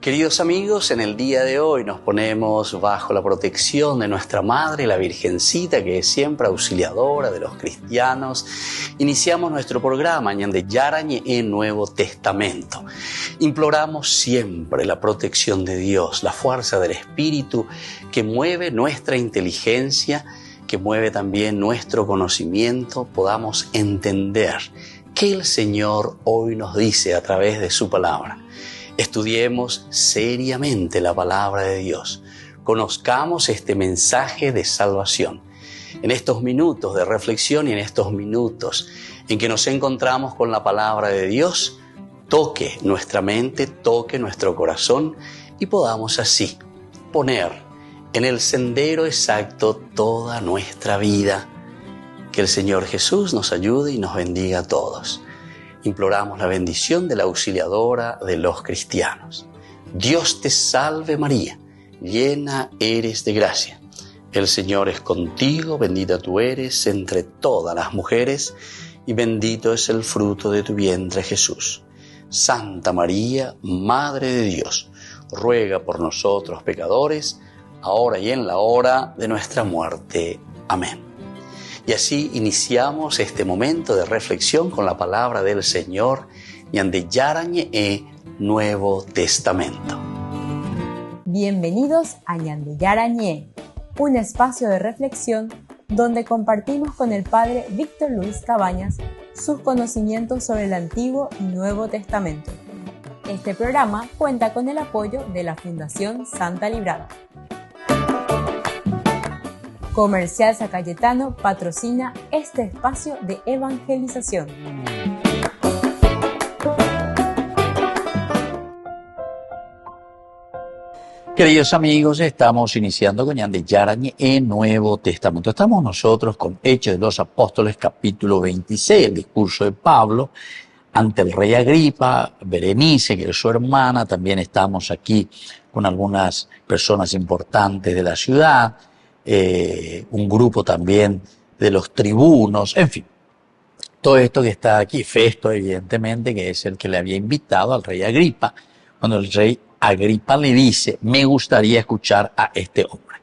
Queridos amigos, en el día de hoy nos ponemos bajo la protección de nuestra Madre, la Virgencita, que es siempre auxiliadora de los cristianos. Iniciamos nuestro programa Ñande Yarañe en Nuevo Testamento. Imploramos siempre la protección de Dios, la fuerza del Espíritu que mueve nuestra inteligencia, que mueve también nuestro conocimiento, podamos entender qué el Señor hoy nos dice a través de su palabra. Estudiemos seriamente la palabra de Dios. Conozcamos este mensaje de salvación. En estos minutos de reflexión y en estos minutos en que nos encontramos con la palabra de Dios, toque nuestra mente, toque nuestro corazón y podamos así poner en el sendero exacto toda nuestra vida. Que el Señor Jesús nos ayude y nos bendiga a todos. Imploramos la bendición de la auxiliadora de los cristianos. Dios te salve María, llena eres de gracia. El Señor es contigo, bendita tú eres entre todas las mujeres y bendito es el fruto de tu vientre Jesús. Santa María, Madre de Dios, ruega por nosotros pecadores, ahora y en la hora de nuestra muerte. Amén. Y así iniciamos este momento de reflexión con la palabra del Señor, Ñande Yarañe Nuevo Testamento. Bienvenidos a Ñande Yarañe, un espacio de reflexión donde compartimos con el Padre Víctor Luis Cabañas sus conocimientos sobre el Antiguo y Nuevo Testamento. Este programa cuenta con el apoyo de la Fundación Santa Librada. Comercial San Cayetano patrocina este espacio de evangelización. Queridos amigos, estamos iniciando con Ñande Yarañe en Nuevo Testamento. Estamos nosotros con Hechos de los Apóstoles, capítulo 26, el discurso de Pablo ante el rey Agripa, Berenice, que es su hermana. También estamos aquí con algunas personas importantes de la ciudad. Un grupo también de los tribunos, en fin, todo esto que está aquí. Festo, evidentemente, que es el que le había invitado al rey Agripa, cuando el rey Agripa le dice: me gustaría escuchar a este hombre.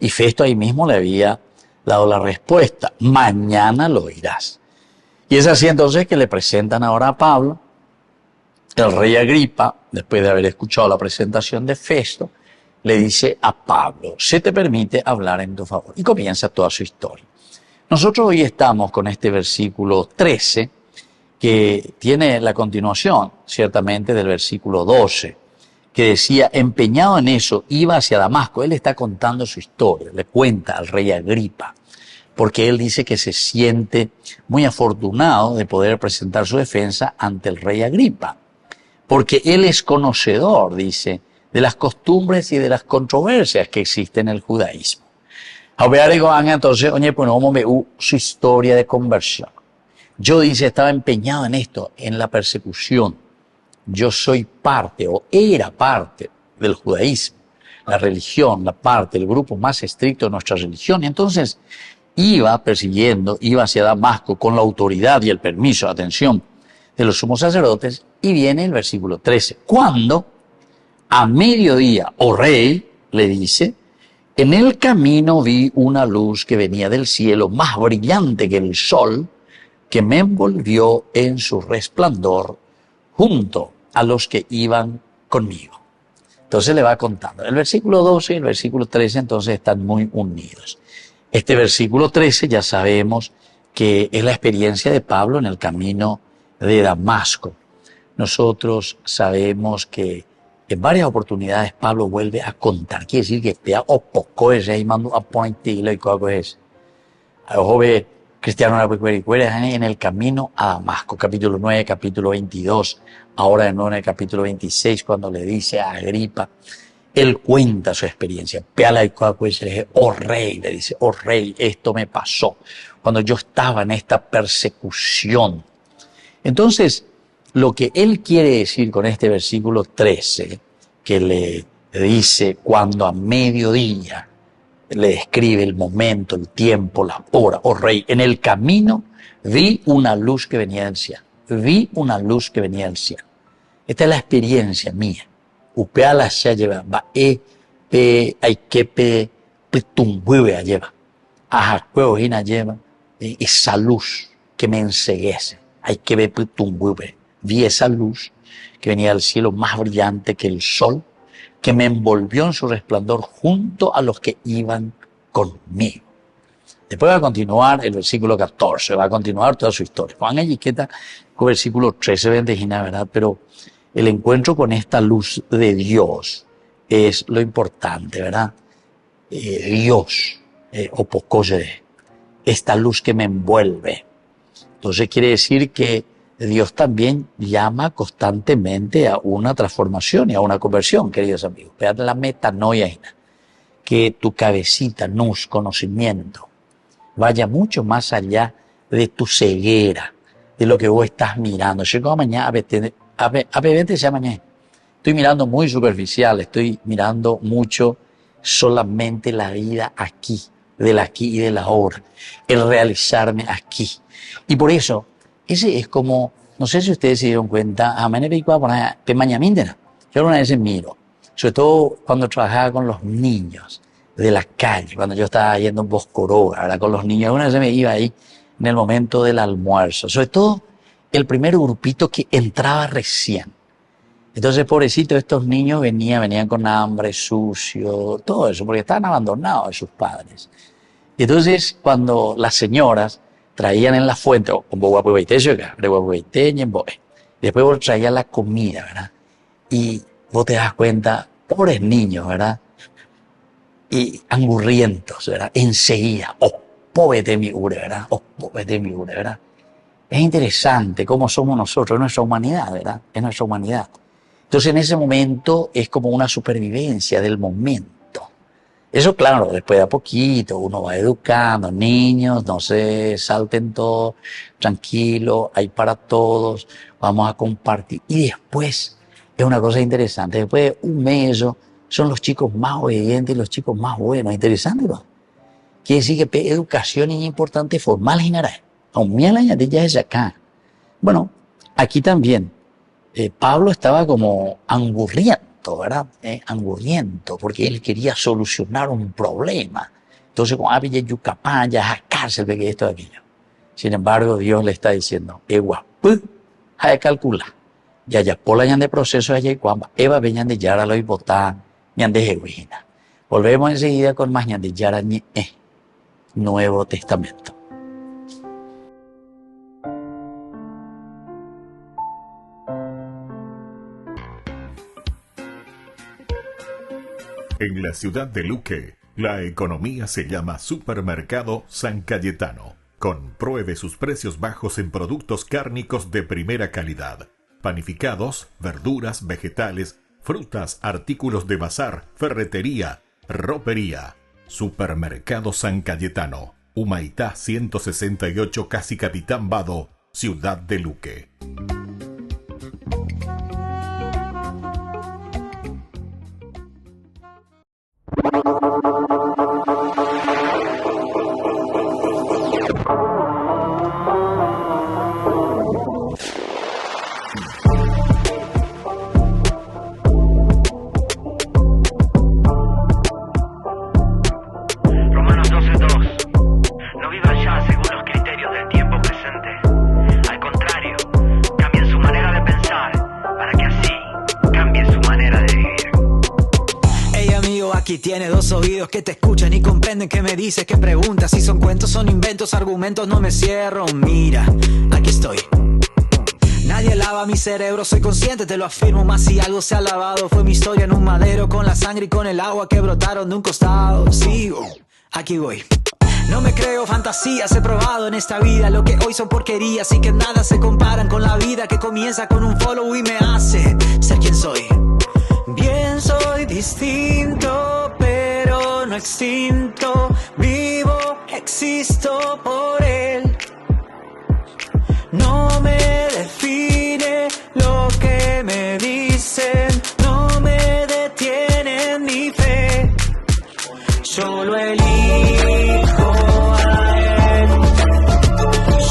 Y Festo ahí mismo le había dado la respuesta: mañana lo oirás. Y es así entonces que le presentan ahora a Pablo. El rey Agripa, después de haber escuchado la presentación de Festo, le dice a Pablo: se te permite hablar en tu favor. Y comienza toda su historia. Nosotros hoy estamos con este versículo 13, que tiene la continuación, ciertamente, del versículo 12, que decía: empeñado en eso, iba hacia Damasco. Él está contando su historia, le cuenta al rey Agripa, porque él dice que se siente muy afortunado de poder presentar su defensa ante el rey Agripa, porque él es conocedor, dice, de las costumbres y de las controversias que existen en el judaísmo. Entonces, su historia de conversión. Yo, dice, estaba empeñado en esto, en la persecución. Yo soy parte, o era parte, del judaísmo, la religión, la parte, el grupo más estricto de nuestra religión. Y entonces iba persiguiendo, iba hacia Damasco con la autoridad y el permiso, atención, de los sumos sacerdotes. Y viene el versículo 13. Cuando a mediodía, oh rey, le dice, en el camino vi una luz que venía del cielo, más brillante que el sol, que me envolvió en su resplandor junto a los que iban conmigo. Entonces le va contando. El versículo 12 y el versículo 13 entonces están muy unidos. Este versículo 13 ya sabemos que es la experiencia de Pablo en el camino de Damasco. Nosotros sabemos que en varias oportunidades Pablo vuelve a contar, quiere decir que te ha poco es ahí mando a pointillo y cómo es. Ojo ve cristiano en el camino a Damasco, capítulo 9, capítulo 22, ahora de nuevo en el capítulo 26, cuando le dice a Agripa, él cuenta su experiencia. Peala y cómo es, oh rey, le dice, oh rey, esto me pasó cuando yo estaba en esta persecución. Entonces, lo que él quiere decir con este versículo 13, que le dice cuando a mediodía, le describe el momento, el tiempo, la hora, oh rey, en el camino vi una luz que venía del cielo. Vi una luz que venía del cielo. Esta es la experiencia mía. Upeala ya lleva, va pe, hay que pe, tumbueve lleva. Ajá, huevojina lleva, esa luz que me enceguece. Hay que ver tumbueve. Vi esa luz que venía del cielo más brillante que el sol, que me envolvió en su resplandor junto a los que iban conmigo. Después va a continuar el versículo 14, va a continuar toda su historia. Juan Ejiqueta, con versículo 13, bendecina, ¿verdad? Pero el encuentro con esta luz de Dios es lo importante, ¿verdad? Dios, opocoye, esta luz que me envuelve. Entonces quiere decir que Dios también llama constantemente a una transformación y a una conversión, queridos amigos. Vean la metanoia, que tu cabecita, nus, conocimiento, vaya mucho más allá de tu ceguera, de lo que vos estás mirando. Llegó mañana, a ver, mañana. Estoy mirando muy superficial, estoy mirando mucho solamente la vida aquí, del aquí y del ahora, el realizarme aquí. Y por eso, ese es como, no sé si ustedes se dieron cuenta, yo alguna vez miro, sobre todo cuando trabajaba con los niños de la calle, cuando yo estaba yendo en Boscoroga, ¿verdad? Con los niños, alguna vez me iba ahí en el momento del almuerzo, sobre todo el primer grupito que entraba recién. Entonces, pobrecito, estos niños venían con hambre, sucio, todo eso, porque estaban abandonados de sus padres. Y entonces, cuando las señoras traían en la fuente, o con después vos traían la comida, ¿verdad? Y vos te das cuenta, pobres niños, ¿verdad? Y angurrientos, ¿verdad? Enseguida, póvete mi ure, ¿verdad? Póvete mi ure, ¿verdad? Es interesante cómo somos nosotros, es nuestra humanidad, ¿verdad? Es nuestra humanidad. Entonces, en ese momento es como una supervivencia del momento. Eso, claro, después de a poquito uno va educando, niños, no se salten todos, tranquilo, hay para todos, vamos a compartir. Y después, es una cosa interesante, después de un mes son los chicos más obedientes y los chicos más buenos. Interesante, ¿no? Quiere decir que educación es importante formal general. Aún ya es acá. Bueno, aquí también, Pablo estaba como angurriento, ¿verdad? Angurriento, porque él quería solucionar un problema. Entonces, con había yucapán, ya a cárcel, que esto de aquello. Sin embargo, Dios le está diciendo, hay que calcular. Ya pola de proceso allá y cuamba, Eva veñan de Yara lo botán, ñan de Jehuina. Volvemos enseguida con más ñan de Yara Nuevo Testamento. En la ciudad de Luque, la economía se llama Supermercado San Cayetano. Compruebe sus precios bajos en productos cárnicos de primera calidad. Panificados, verduras, vegetales, frutas, artículos de bazar, ferretería, ropería. Supermercado San Cayetano, Humaitá 168, Casi Capitán Vado, ciudad de Luque. Tiene dos oídos que te escuchan y comprenden que me dices, que preguntas. Si son cuentos, son inventos, argumentos, no me cierro. Mira, aquí estoy. Nadie lava mi cerebro, soy consciente, te lo afirmo. Más si algo se ha lavado, fue mi historia en un madero, con la sangre y con el agua que brotaron de un costado. Sigo, aquí voy. No me creo fantasías, he probado en esta vida lo que hoy son porquerías y que nada se comparan con la vida que comienza con un follow y me hace ser quien soy. Bien, soy distinto, pero no extinto. Vivo, existo por él. No me define lo que me dicen, no me detiene mi fe. Yo lo elijo a él,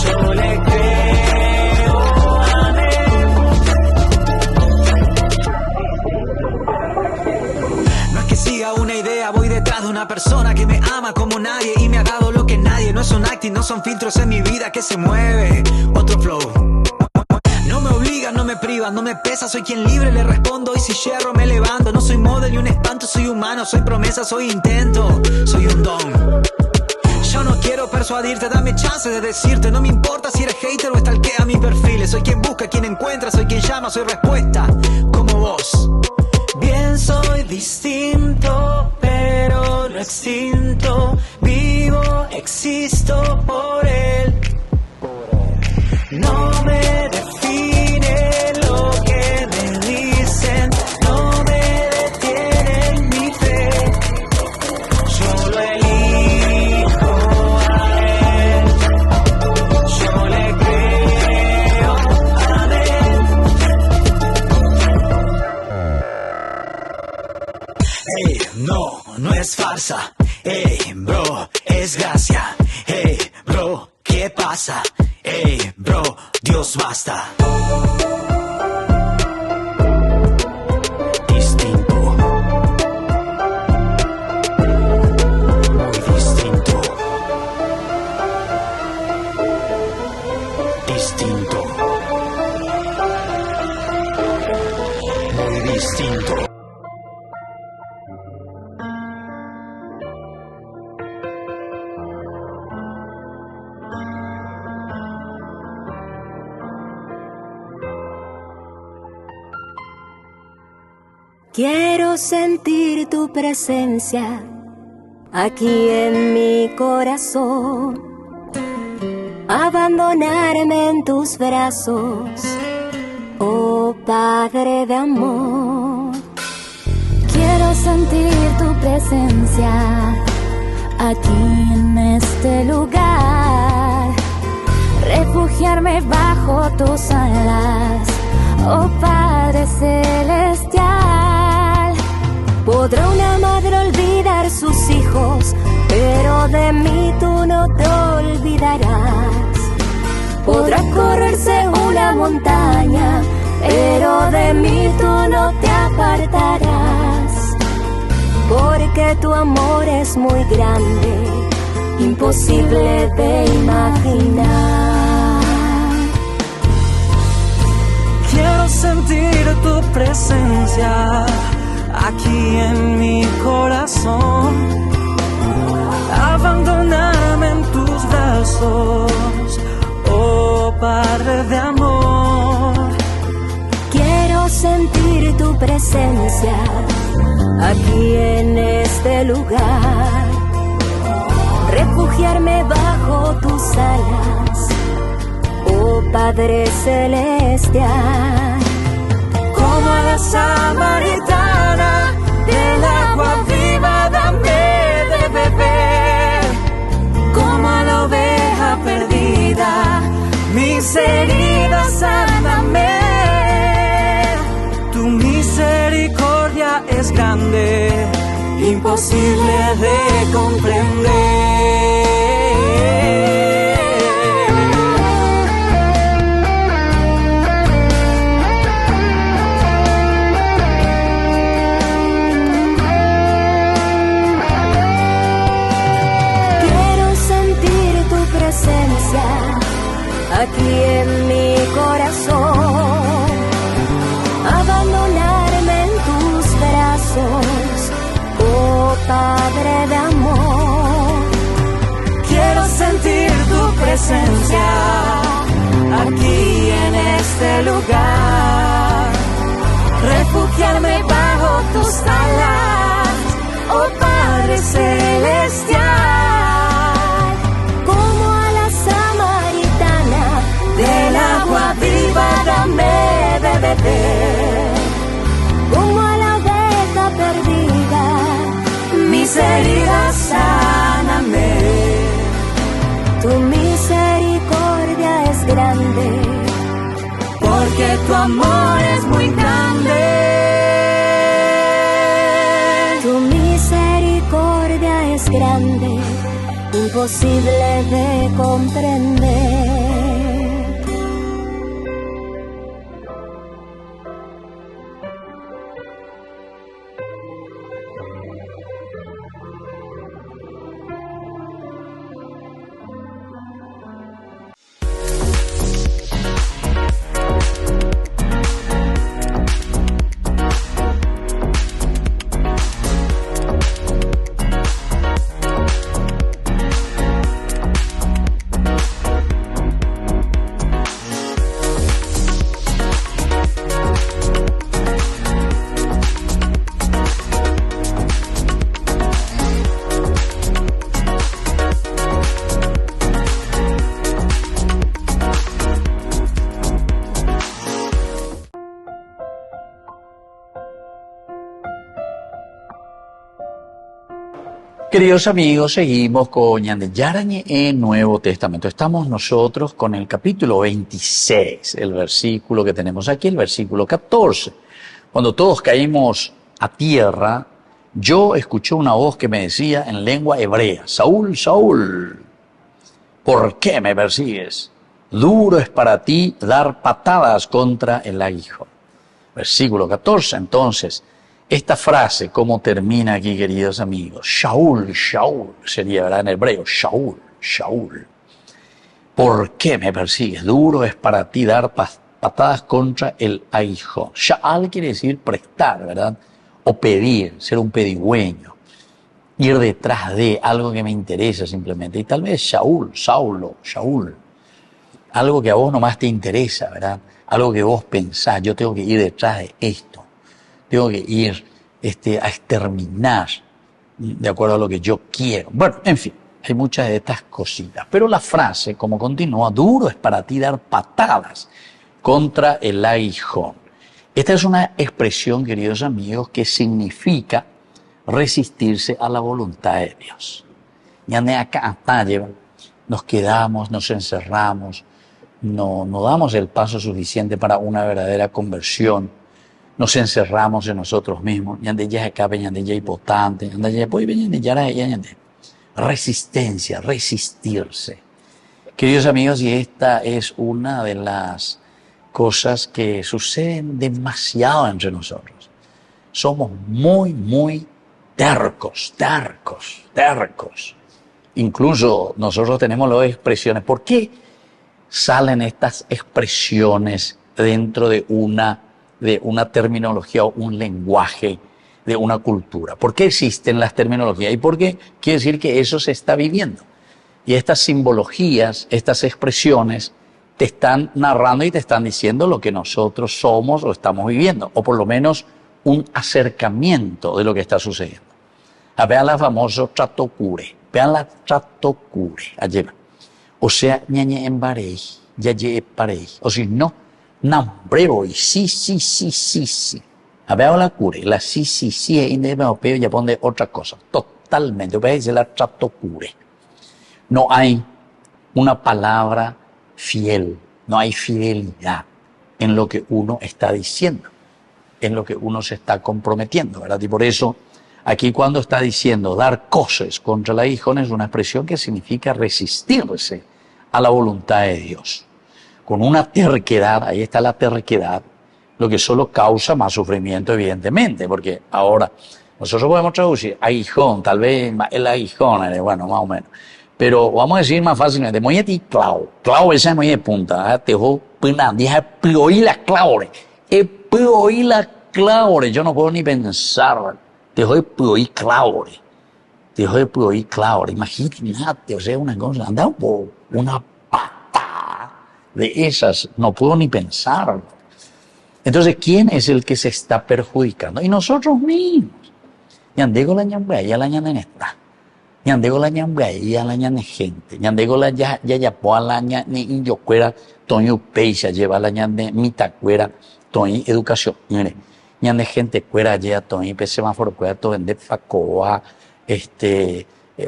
yo le creo a él. detrás de una persona que me ama como nadie y me ha dado lo que nadie. No es un acting, no son filtros en mi vida que se mueve. Otro flow. No me obligan, no me privan, no me pesa, soy quien libre le respondo y si yerro me levanto. No soy model ni un espanto, soy humano, soy promesa, soy intento, soy un don. Yo no quiero persuadirte, dame chance de decirte. No me importa si eres hater o stalkea mis perfiles. Soy quien busca, quien encuentra, soy quien llama, soy respuesta, como vos. Bien, soy distinto, pero no extinto. Vivo, existo por él. No me define lo que me dicen, no me detienen mi fe. Yo lo elijo a él, yo le creo a él. Hey, no es farsa. Hey, bro, es gracia. Hey, bro, ¿qué pasa? Hey, bro, Dios basta. Distinto. Muy distinto. Distinto. Muy distinto. Quiero sentir tu presencia aquí en mi corazón, abandonarme en tus brazos, oh Padre de amor. Quiero sentir tu presencia aquí en este lugar, refugiarme bajo tus alas, oh Padre celestial. Podrá una madre olvidar sus hijos, pero de mí tú no te olvidarás. Podrá correrse una montaña, pero de mí tú no te apartarás. Porque tu amor es muy grande, imposible de imaginar. Quiero sentir tu presencia aquí en mi corazón, abandonarme en tus brazos, oh Padre de amor. Quiero sentir tu presencia aquí en este lugar, refugiarme bajo tus alas, oh Padre celestial. Como a la samaritana, del agua viva dame de beber. Como a la oveja perdida, mis heridas sáname. Tu misericordia es grande, imposible de comprender. Aquí en mi corazón, abandonarme en tus brazos, oh Padre de amor. Quiero sentir tu presencia aquí en este lugar, refugiarme bajo tus alas, oh Padre celestial. Del agua viva dame de beber. Como a la oveja perdida, mis heridas sáname. Tu misericordia es grande, porque tu amor es muy grande. Tu misericordia es grande, imposible de comprender. Queridos amigos, seguimos con Ñande Yarañe en Nuevo Testamento. Estamos nosotros con el capítulo 26, el versículo que tenemos aquí, el versículo 14. Cuando todos caímos a tierra, yo escuché una voz que me decía en lengua hebrea: Saúl, Saúl, ¿por qué me persigues? Duro es para ti dar patadas contra el aguijón. Versículo 14, entonces, esta frase, ¿cómo termina aquí, queridos amigos? Shaul, Shaul, sería, ¿verdad? En hebreo, Shaul, Shaul. ¿Por qué me persigues? Duro es para ti dar patadas contra el aguijón. Sha'al quiere decir prestar, ¿verdad? O pedir, ser un pedigüeño. Ir detrás de algo que me interesa simplemente. Y tal vez Shaul, Saulo, Shaul. Algo que a vos nomás te interesa, ¿verdad? Algo que vos pensás, yo tengo que ir detrás de esto. Tengo que ir a exterminar de acuerdo a lo que yo quiero. Bueno, en fin, hay muchas de estas cositas. Pero la frase, como continúa, duro es para ti dar patadas contra el aguijón. Esta es una expresión, queridos amigos, que significa resistirse a la voluntad de Dios. Ya de acá nos quedamos, nos encerramos, no damos el paso suficiente para una verdadera conversión. Nos encerramos en nosotros mismos. Resistencia, resistirse. Queridos amigos, y esta es una de las cosas que suceden demasiado entre nosotros. Somos muy tercos. Incluso nosotros tenemos las expresiones. ¿Por qué salen estas expresiones dentro de una terminología o un lenguaje de una cultura? ¿Por qué existen las terminologías? Y por qué quiere decir que eso se está viviendo. Y estas simbologías, estas expresiones, te están narrando y te están diciendo lo que nosotros somos o estamos viviendo, o por lo menos un acercamiento de lo que está sucediendo. Vean la famosa tratocure. Vean la tratocure. Allí va. O sea, ñañe en barey, yaye parey. O si no, nambrero y sí. A ver, la cure, la sí, independiente, ya pone otra cosa, totalmente. Veis la tratocure. No hay una palabra fiel, no hay fidelidad en lo que uno está diciendo, en lo que uno se está comprometiendo, ¿verdad? Y por eso, aquí cuando está diciendo dar cosas contra el aguijón, es una expresión que significa resistirse a la voluntad de Dios. Con una terquedad, ahí está la terquedad, lo que solo causa más sufrimiento, evidentemente, porque ahora nosotros podemos traducir aguijón, tal vez el aguijón, bueno, más o menos, pero vamos a decir más fácilmente, moñeti clavo, esa es moñete punta, te voy a dejar pioí la claure, pioí la claure, yo no puedo ni pensar, te voy pioí claure, imagínate, o sea, una cosa, anda por una de esas, no puedo ni pensarlo. Entonces, ¿quién es el que se está perjudicando? Y nosotros mismos. Ñandego la ñambaya, la ñaneneta. Ñandego la ñambaya, la ñane gente. Ñandego la yayapoa, la ñane inyocuera, toño peixa, lleva la ñane mitacuera, toño educación. Mire, ñane gente cuera, ya toño pe semáforo cuera, to vende pacoa,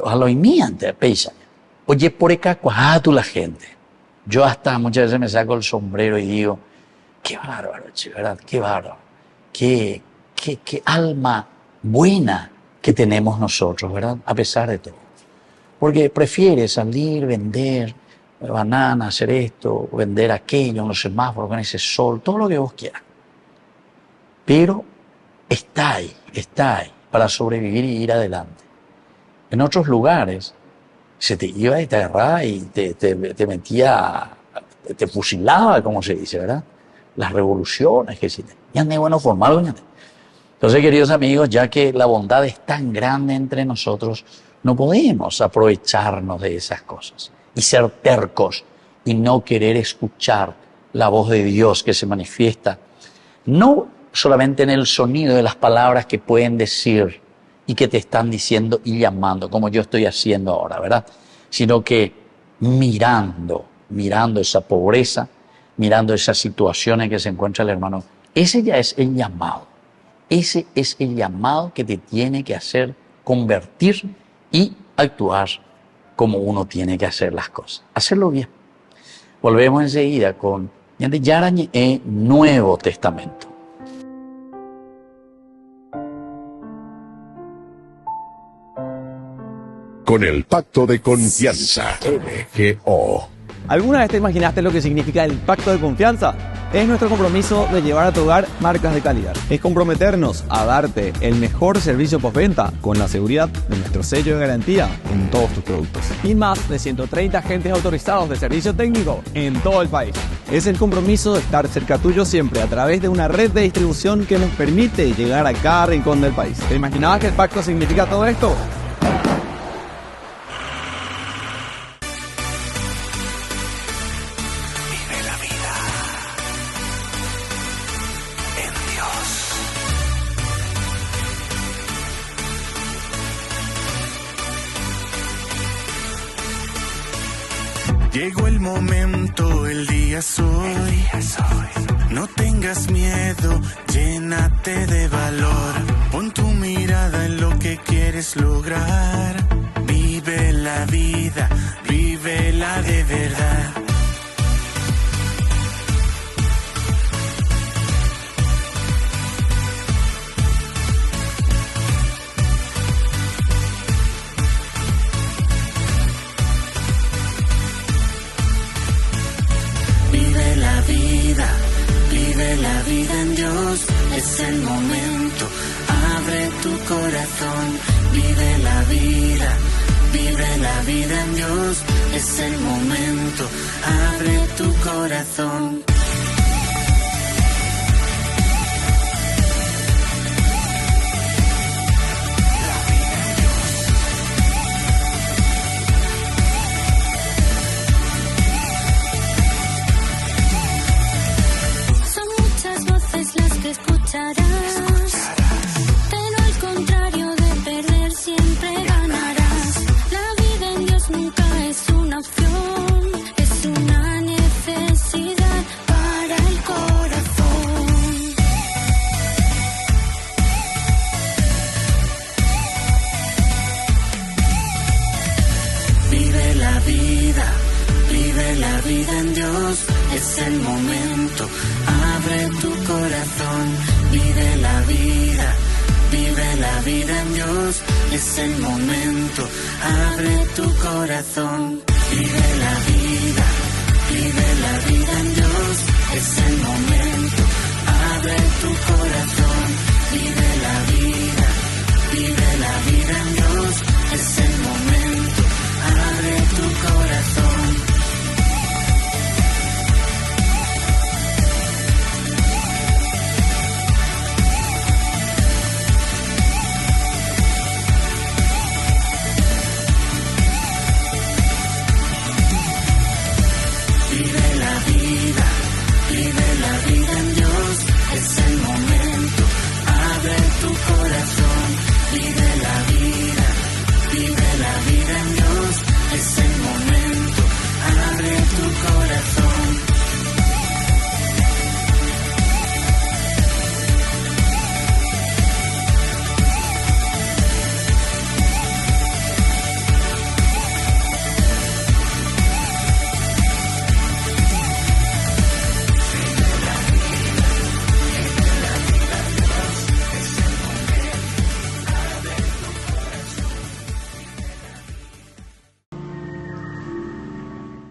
ojalá y miante, peixa. Oye, por acá, tú la gente. Yo hasta muchas veces me saco el sombrero y digo, qué bárbaro, ¿verdad? Qué bárbaro. Qué alma buena que tenemos nosotros, ¿verdad? A pesar de todo. Porque prefiere salir, vender banana, hacer esto, vender aquello en los semáforos, con ese sol, todo lo que vos quieras. Pero está ahí para sobrevivir y ir adelante. En otros lugares se te iba y te agarraba y te metía, te fusilaba, como se dice, ¿verdad? Las revoluciones que existen. Ya no es bueno formarlo, ya no. Entonces, queridos amigos, ya que la bondad es tan grande entre nosotros, no podemos aprovecharnos de esas cosas y ser tercos y no querer escuchar la voz de Dios que se manifiesta, no solamente en el sonido de las palabras que pueden decir y que te están diciendo y llamando, como yo estoy haciendo ahora, ¿verdad? Sino que mirando esa pobreza, mirando esas situaciones en que se encuentra el hermano, ese ya es el llamado. Ese es el llamado que te tiene que hacer convertir y actuar como uno tiene que hacer las cosas. Hacerlo bien. Volvemos enseguida con Ñande Yarañe en Nuevo Testamento. Con el Pacto de Confianza, MGO. ¿Alguna vez te imaginaste lo que significa el pacto de confianza? Es nuestro compromiso de llevar a tu hogar marcas de calidad. Es comprometernos a darte el mejor servicio postventa con la seguridad de nuestro sello de garantía en todos tus productos. Y más de 130 agentes autorizados de servicio técnico en todo el país. Es el compromiso de estar cerca tuyo siempre a través de una red de distribución que nos permite llegar a cada rincón del país. ¿Te imaginabas que el pacto significa todo esto? Llegó el momento, el día es hoy. No tengas miedo, llénate de valor. Pon tu mirada en lo que quieres lograr. Vive la vida, vívela de verdad. Vive la vida en Dios, es el momento, abre tu corazón, vive la vida en Dios, es el momento, abre tu corazón. Pero al contrario de perder siempre ganarás. La vida en Dios nunca es una opción, es una necesidad para el corazón. Vive la vida en Dios, es el momento, abre tu corazón. Vive la vida en Dios, es el momento, abre tu corazón. Vive la vida en Dios, es el momento, abre tu corazón. Vive la vida en Dios, es el momento, abre tu corazón. Es el momento, abre tu corazón, vive la vida en Dios, es el momento, abre tu corazón.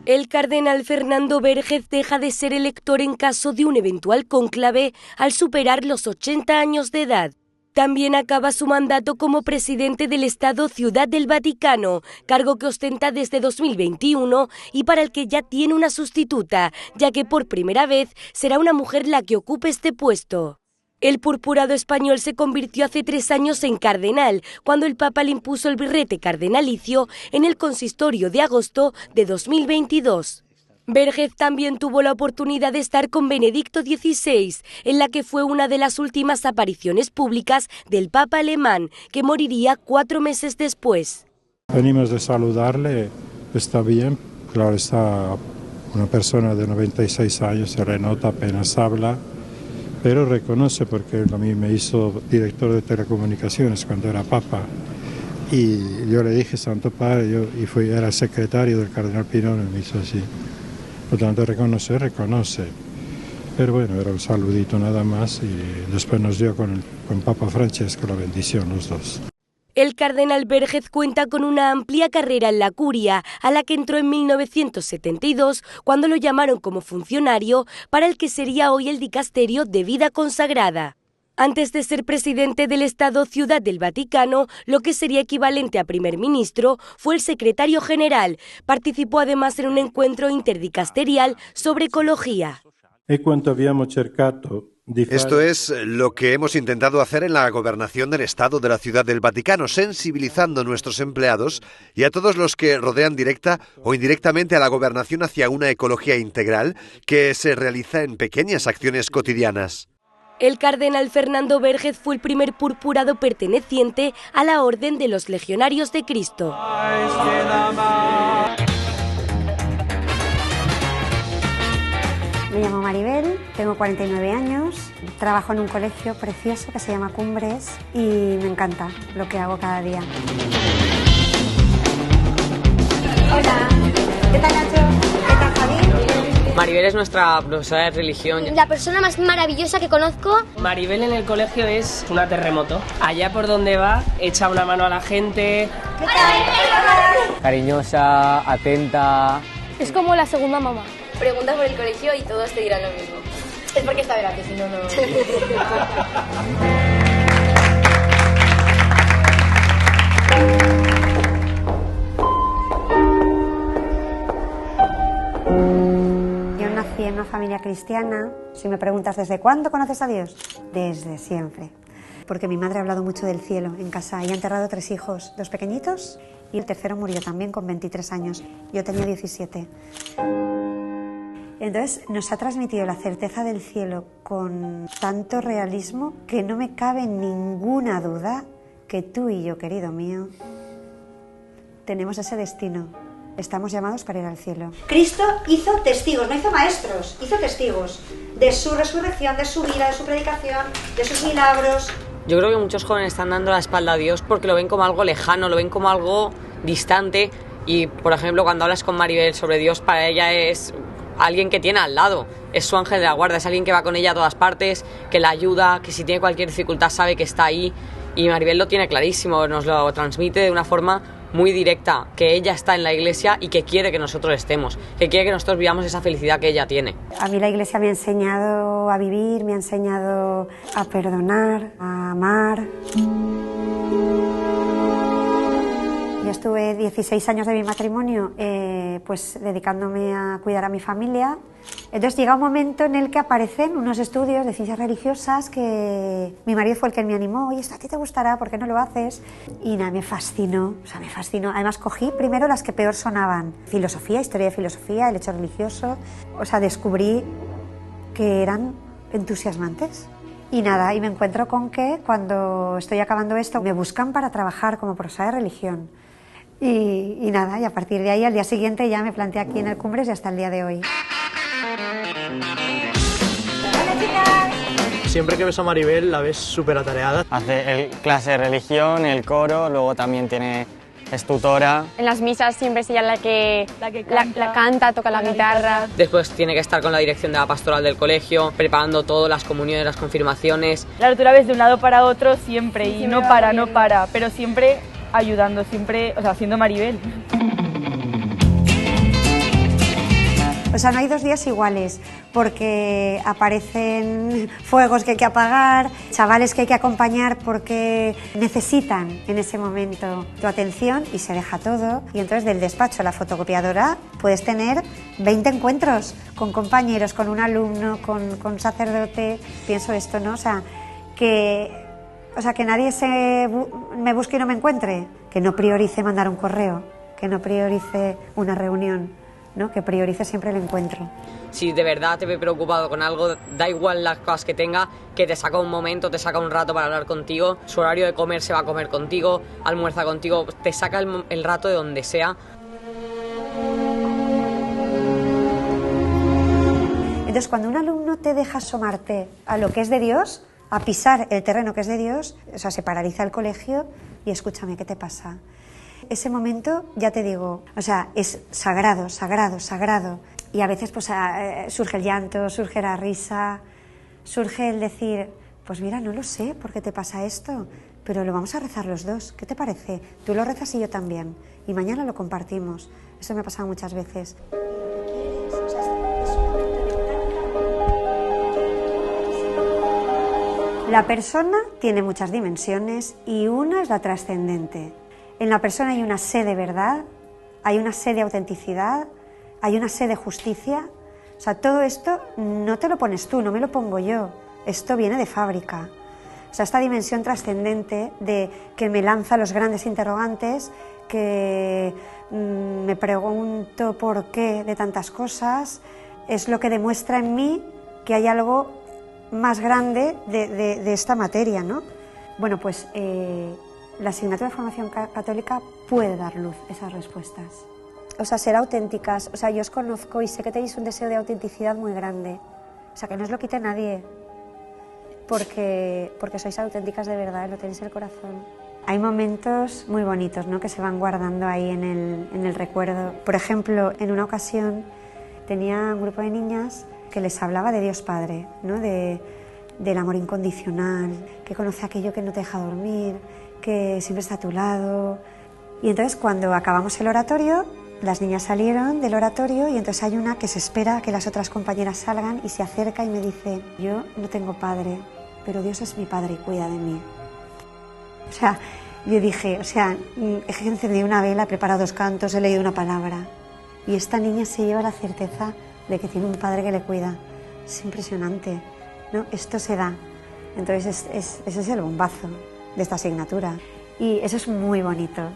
El cardenal Fernando Vergez deja de ser elector en caso de un eventual cónclave al superar los 80 años de edad. También acaba su mandato como presidente del Estado Ciudad del Vaticano, cargo que ostenta desde 2021 y para el que ya tiene una sustituta, ya que por primera vez será una mujer la que ocupe este puesto. El purpurado español se convirtió hace 3 años en cardenal, cuando el Papa le impuso el birrete cardenalicio en el consistorio de agosto de 2022. Vergez también tuvo la oportunidad de estar con Benedicto XVI, en la que fue una de las últimas apariciones públicas del Papa alemán, que moriría 4 meses después. Venimos de saludarle, está bien, claro, está una persona de 96 años, se renota, apenas habla, pero reconoce porque a mí me hizo director de telecomunicaciones cuando era Papa Y yo le dije, Santo Padre, era el secretario del cardenal Pirone, y me hizo así. Por tanto, reconoce. Pero bueno, era un saludito nada más y después nos dio con Papa Francesco la bendición los dos. El cardenal Bergez cuenta con una amplia carrera en la curia, a la que entró en 1972, cuando lo llamaron como funcionario para el que sería hoy el dicasterio de vida consagrada. Antes de ser presidente del Estado Ciudad del Vaticano, lo que sería equivalente a primer ministro, fue el secretario general. Participó además en un encuentro interdicasterial sobre ecología. Esto es lo que hemos intentado hacer en la gobernación del Estado de la Ciudad del Vaticano, sensibilizando a nuestros empleados y a todos los que rodean directa o indirectamente a la gobernación hacia una ecología integral que se realiza en pequeñas acciones cotidianas. El cardenal Fernando Bergez fue el primer purpurado perteneciente a la Orden de los Legionarios de Cristo. Me llamo Maribel, tengo 49 años, trabajo en un colegio precioso que se llama Cumbres y me encanta lo que hago cada día. Hola, ¿qué tal Nacho? ¿Qué tal Javi? Maribel es nuestra profesora de religión. La persona más maravillosa que conozco. Maribel en el colegio es una terremoto. Allá por donde va, echa una mano a la gente. ¿Qué tal? Cariñosa, atenta. Es como la segunda mamá. Preguntas por el colegio y todos te dirán lo mismo. Es porque está gratis, si no, no. Yo nací en una familia cristiana. Si me preguntas ¿desde cuándo conoces a Dios? Desde siempre. Porque mi madre ha hablado mucho del cielo en casa y ha enterrado 3 hijos, 2 pequeñitos y el tercero murió también con 23 años. Yo tenía 17. Entonces nos ha transmitido la certeza del cielo con tanto realismo que no me cabe ninguna duda que tú y yo, querido mío, tenemos ese destino. Estamos llamados para ir al cielo. Cristo hizo testigos, no hizo maestros, hizo testigos de su resurrección, de su vida, de su predicación, de sus milagros. Yo creo que muchos jóvenes están dando la espalda a Dios porque lo ven como algo lejano, lo ven como algo distante y, por ejemplo, cuando hablas con Maribel sobre Dios, para ella es alguien que tiene al lado, es su ángel de la guarda, es alguien que va con ella a todas partes, que la ayuda, que si tiene cualquier dificultad sabe que está ahí y Maribel lo tiene clarísimo, nos lo transmite de una forma muy directa, que ella está en la iglesia y que quiere que nosotros estemos, que quiere que nosotros vivamos esa felicidad que ella tiene. A mí la iglesia me ha enseñado a vivir, me ha enseñado a perdonar, a amar. Yo estuve 16 años de mi matrimonio pues dedicándome a cuidar a mi familia. Entonces llega un momento en el que aparecen unos estudios de ciencias religiosas que mi marido fue el que me animó. Oye, esto a ti te gustará, ¿por qué no lo haces? Y nada, me fascinó, o sea, me fascinó. Además cogí primero las que peor sonaban. Filosofía, historia de filosofía, el hecho religioso. O sea, descubrí que eran entusiasmantes. Y nada, y me encuentro con que cuando estoy acabando esto me buscan para trabajar como profesora de religión. Y nada, y a partir de ahí, al día siguiente ya me planteé aquí en el Cumbres y hasta el día de hoy. Hola, chicas. Siempre que ves a Maribel la ves súper atareada. Hace clase de religión, el coro, luego también es tutora. En las misas siempre es ella la que canta, toca la guitarra. Después tiene que estar con la dirección de la pastoral del colegio, preparando todo, las comuniones, las confirmaciones. Claro, tú la ves de un lado para otro siempre y no para, pero siempre ayudando, siempre, o sea, haciendo Maribel. O sea, no hay 2 días iguales, porque aparecen fuegos que hay que apagar, chavales que hay que acompañar porque necesitan en ese momento tu atención y se deja todo. Y entonces del despacho a la fotocopiadora puedes tener 20 encuentros con compañeros, con un alumno, con sacerdote. Pienso esto, ¿no? O sea, que nadie me busque y no me encuentre, que no priorice mandar un correo, que no priorice una reunión, ¿no? Que priorice siempre el encuentro. Si de verdad te ve preocupado con algo, da igual las cosas que tenga, que te saca un momento, te saca un rato para hablar contigo, su horario de comer se va a comer contigo, almuerza contigo, te saca el rato de donde sea. Entonces, cuando un alumno te deja asomarte a lo que es de Dios, a pisar el terreno que es de Dios, o sea, se paraliza el colegio y escúchame, ¿qué te pasa? Ese momento, ya te digo, o sea, es sagrado, sagrado, sagrado. Y a veces pues surge el llanto, surge la risa, surge el decir, pues mira, no lo sé por qué te pasa esto, pero lo vamos a rezar los dos, ¿qué te parece? Tú lo rezas y yo también, y mañana lo compartimos. Eso me ha pasado muchas veces. La persona tiene muchas dimensiones y una es la trascendente. En la persona hay una sed de verdad, hay una sed de autenticidad, hay una sed de justicia. O sea, todo esto no te lo pones tú, no me lo pongo yo. Esto viene de fábrica. O sea, esta dimensión trascendente de que me lanza los grandes interrogantes, que me pregunto por qué de tantas cosas, es lo que demuestra en mí que hay algo más grande de esta materia, ¿no? Bueno, pues la asignatura de formación católica puede dar luz a esas respuestas. O sea, ser auténticas. O sea, yo os conozco y sé que tenéis un deseo de autenticidad muy grande. O sea, que no os lo quite nadie, porque sois auténticas de verdad, lo tenéis en el corazón. Hay momentos muy bonitos, ¿no?, que se van guardando ahí en el recuerdo. Por ejemplo, en una ocasión tenía un grupo de niñas que les hablaba de Dios Padre, ¿no?, del amor incondicional, que conoce aquello que no te deja dormir, que siempre está a tu lado. Y entonces cuando acabamos el oratorio, las niñas salieron del oratorio y entonces hay una que se espera a que las otras compañeras salgan y se acerca y me dice, yo no tengo padre, pero Dios es mi padre y cuida de mí. O sea, yo dije, o sea, he encendido una vela, he preparado 2 cantos, he leído una palabra y esta niña se lleva la certeza de que tiene un padre que le cuida. Es impresionante, ¿no? Esto se da. Entonces ese es el bombazo de esta asignatura. Y eso es muy bonito,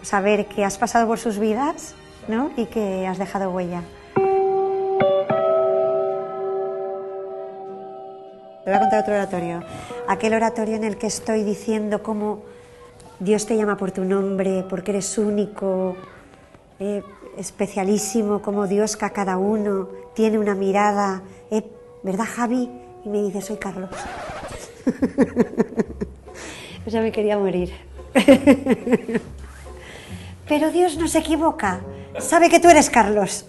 saber que has pasado por sus vidas, ¿no?, y que has dejado huella. Te voy a contar otro oratorio. Aquel oratorio en el que estoy diciendo cómo Dios te llama por tu nombre, porque eres único, especialísimo, como Dios que a cada uno tiene una mirada, ¿verdad, Javi? Y me dice, soy Carlos. O sea, me quería morir. Pero Dios no se equivoca, sabe que tú eres Carlos.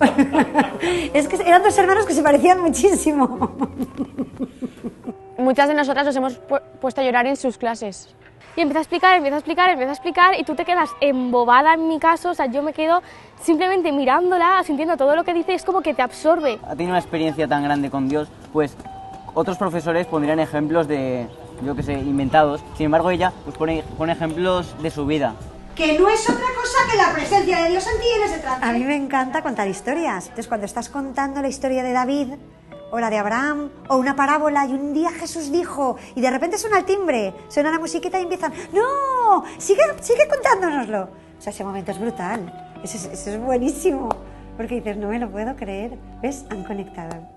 Es que eran 2 hermanos que se parecían muchísimo. Muchas de nosotras nos hemos puesto a llorar en sus clases. Y empieza a explicar y tú te quedas embobada en mi caso, o sea, yo me quedo simplemente mirándola, sintiendo todo lo que dice, es como que te absorbe. Ha tenido una experiencia tan grande con Dios, pues otros profesores pondrían ejemplos de, yo qué sé, inventados. Sin embargo, ella pues pone ejemplos de su vida. Que no es otra cosa que la presencia de Dios en ti en ese trance. A mí me encanta contar historias. Entonces, cuando estás contando la historia de David, o la de Abraham, o una parábola, y un día Jesús dijo, y de repente suena el timbre, suena la musiquita y empiezan, ¡no! Sigue contándonoslo. O sea, ese momento es brutal. Eso es buenísimo. Porque dices, no me lo puedo creer. ¿Ves? Han conectado.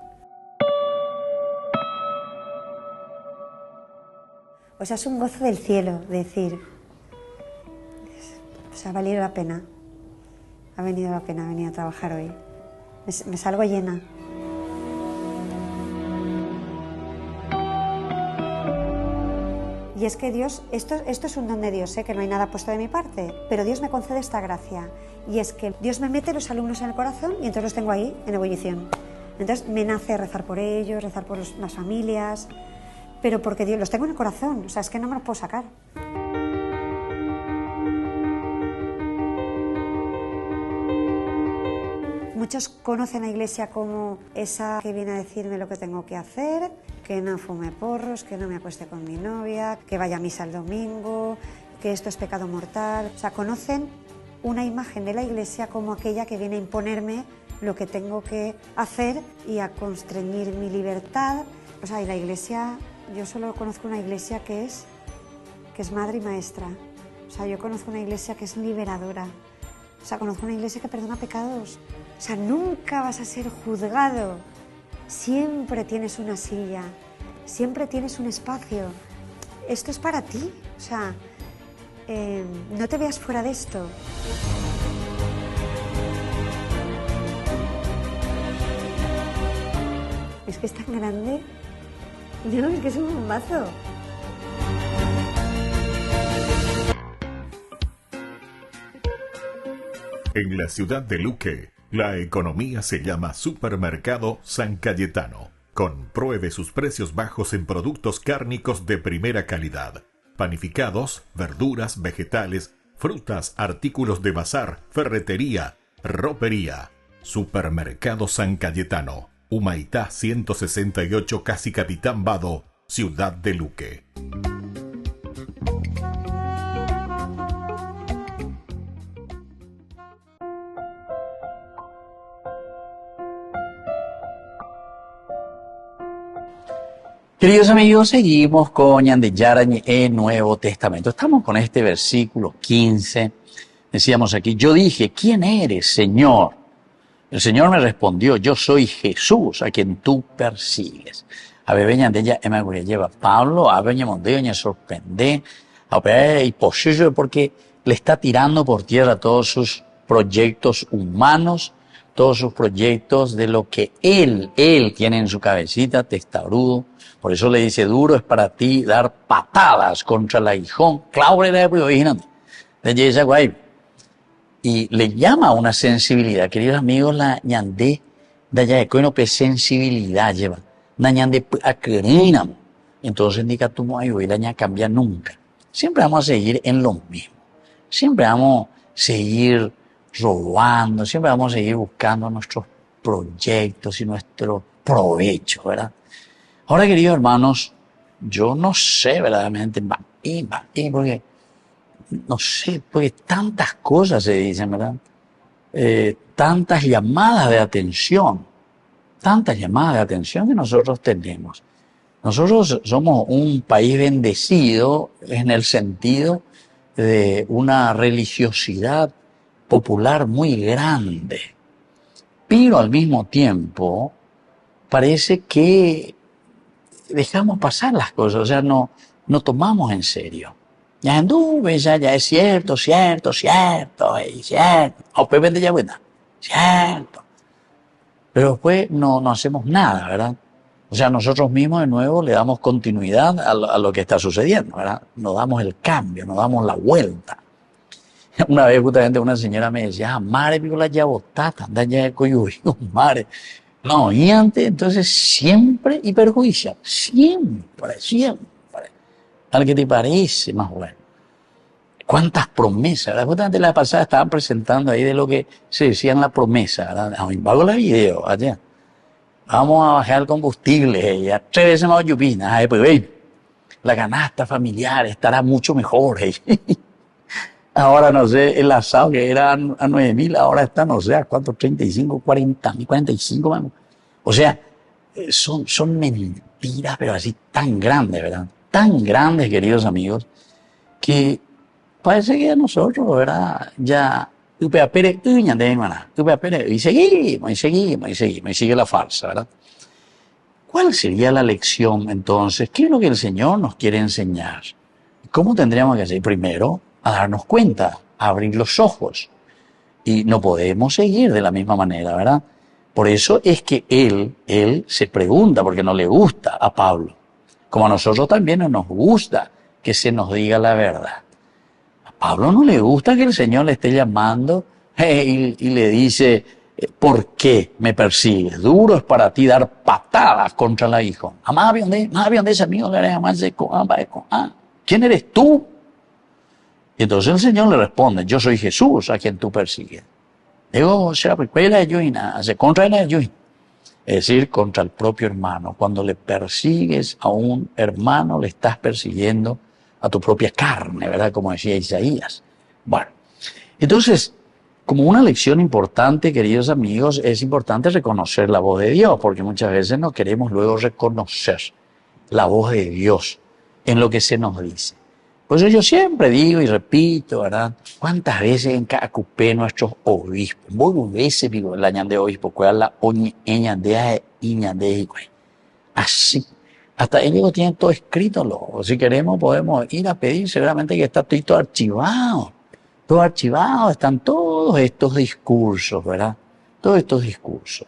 O sea, es un gozo del cielo, decir, o sea, ha valido la pena, ha venido la pena venir a trabajar hoy. Me salgo llena. Y es que Dios, esto es un don de Dios, que no hay nada puesto de mi parte, pero Dios me concede esta gracia. Y es que Dios me mete los alumnos en el corazón y entonces los tengo ahí, en ebullición. Entonces me nace rezar por ellos, rezar por las familias, pero porque Dios los tengo en el corazón, o sea, es que no me los puedo sacar. Muchos conocen a la Iglesia como esa que viene a decirme lo que tengo que hacer, que no fume porros, que no me acueste con mi novia, que vaya a misa el domingo, que esto es pecado mortal. O sea, conocen una imagen de la Iglesia como aquella que viene a imponerme lo que tengo que hacer y a constreñir mi libertad. O sea, y la Iglesia, yo solo conozco una Iglesia que es madre y maestra. O sea, yo conozco una Iglesia que es liberadora. O sea, conozco una Iglesia que perdona pecados. O sea, nunca vas a ser juzgado. Siempre tienes una silla, siempre tienes un espacio. Esto es para ti. O sea, no te veas fuera de esto. Es que es tan grande. No, es que es un bombazo. En la ciudad de Luque, la economía se llama Supermercado San Cayetano. Compruebe sus precios bajos en productos cárnicos de primera calidad. Panificados, verduras, vegetales, frutas, artículos de bazar, ferretería, ropería. Supermercado San Cayetano, Humaitá 168, Casi Capitán Vado, ciudad de Luque. Queridos amigos, seguimos con Ñande Yarañe en Nuevo Testamento. Estamos con este versículo 15. Decíamos aquí, yo dije, ¿quién eres, Señor? El Señor me respondió, yo soy Jesús, a quien tú persigues. A ver, Ñande ella me lleva Pablo, a ver, me sorprende, a ver, y posible porque le está tirando por tierra todos sus proyectos humanos, todos sus proyectos de lo que él tiene en su cabecita, testarudo. Por eso le dice, duro es para ti dar patadas contra el aguijón. Y le llama a una sensibilidad. Queridos amigos, la ñandé, de no sensibilidad lleva. La ñandé a entonces indica tu y la ña cambia nunca. Siempre vamos a seguir en lo mismo. Siempre vamos a seguir robando, siempre vamos a seguir buscando nuestros proyectos y nuestro provecho, ¿verdad? Ahora, queridos hermanos, yo no sé verdaderamente, porque no sé, porque tantas cosas se dicen, ¿verdad? Tantas llamadas de atención que nosotros tenemos. Nosotros somos un país bendecido en el sentido de una religiosidad popular muy grande, pero al mismo tiempo parece que dejamos pasar las cosas, o sea, no tomamos en serio. Ya anduve, ya es cierto, cierto. Cierto. Pero después no hacemos nada, ¿verdad? O sea, nosotros mismos de nuevo le damos continuidad a lo que está sucediendo, ¿verdad? Nos damos el cambio, nos damos la vuelta. Una vez justamente una señora me decía, mare, pico la yabotata, anda ya de coyuyo, mare. No, y antes, entonces siempre y perjuicial, siempre. Al que te parece más bueno. ¿Cuántas promesas? ¿Verdad? Justamente la pasada estaban presentando ahí de lo que se decía en la promesa, ¿verdad? Hago la video allá. Vamos a bajar el combustible, ya 3 veces más lluvia, pues la canasta familiar estará mucho mejor. Ahora, no sé, el asado que era a 9.000, ahora está, no sé, a cuánto, 35, 40.000, 45, o sea, son mentiras, pero así tan grandes, ¿verdad? Tan grandes, queridos amigos, que parece que a nosotros, ¿verdad? Ya, y seguimos, y sigue la farsa, ¿verdad? ¿Cuál sería la lección, entonces? ¿Qué es lo que el Señor nos quiere enseñar? ¿Cómo tendríamos que hacer? Primero, a darnos cuenta, a abrir los ojos. Y no podemos seguir de la misma manera, ¿verdad? Por eso es que él se pregunta, porque no le gusta a Pablo. Como a nosotros también no nos gusta que se nos diga la verdad. A Pablo no le gusta que el Señor le esté llamando y le dice, ¿por qué me persigues? Duro es para ti dar patadas contra el aguijón. ¿Quién eres tú? Y entonces el Señor le responde, yo soy Jesús a quien tú persigues. Digo, contra el es decir, contra el propio hermano. Cuando le persigues a un hermano, le estás persiguiendo a tu propia carne, ¿verdad? Como decía Isaías. Bueno, entonces, como una lección importante, queridos amigos, es importante reconocer la voz de Dios, porque muchas veces no queremos luego reconocer la voz de Dios en lo que se nos dice. Por eso yo siempre digo y repito, ¿verdad? ¿Cuántas veces en Cacupé nuestros obispos? Muchas veces digo, la ñande obispo, cuál la ñandea y ñandea. Así. Hasta ellos tienen todo escrito. Si queremos podemos ir a pedir, seguramente que está todo archivado. Todo archivado, están todos estos discursos, ¿verdad? Todos estos discursos.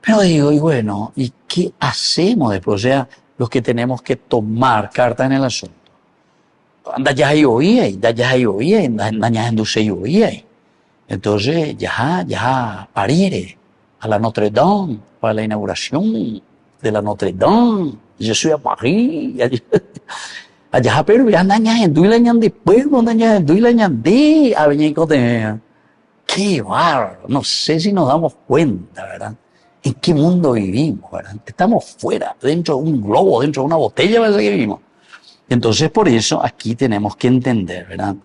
Pero digo, y bueno, ¿y qué hacemos después? O sea, los que tenemos que tomar carta en el asunto. Entonces, ya, para ir a la Notre Dame, para la inauguración de la Notre Dame. Je suis à Paris. Allá, pero ya andan en Duila después, andan en Duila de Aveñico de. Qué bárbaro. No sé si nos damos cuenta, ¿verdad? ¿En qué mundo vivimos, verdad? Estamos fuera, dentro de un globo, dentro de una botella, ¿verdad? Que vivimos. Entonces, por eso, aquí tenemos que entender, ¿verdad?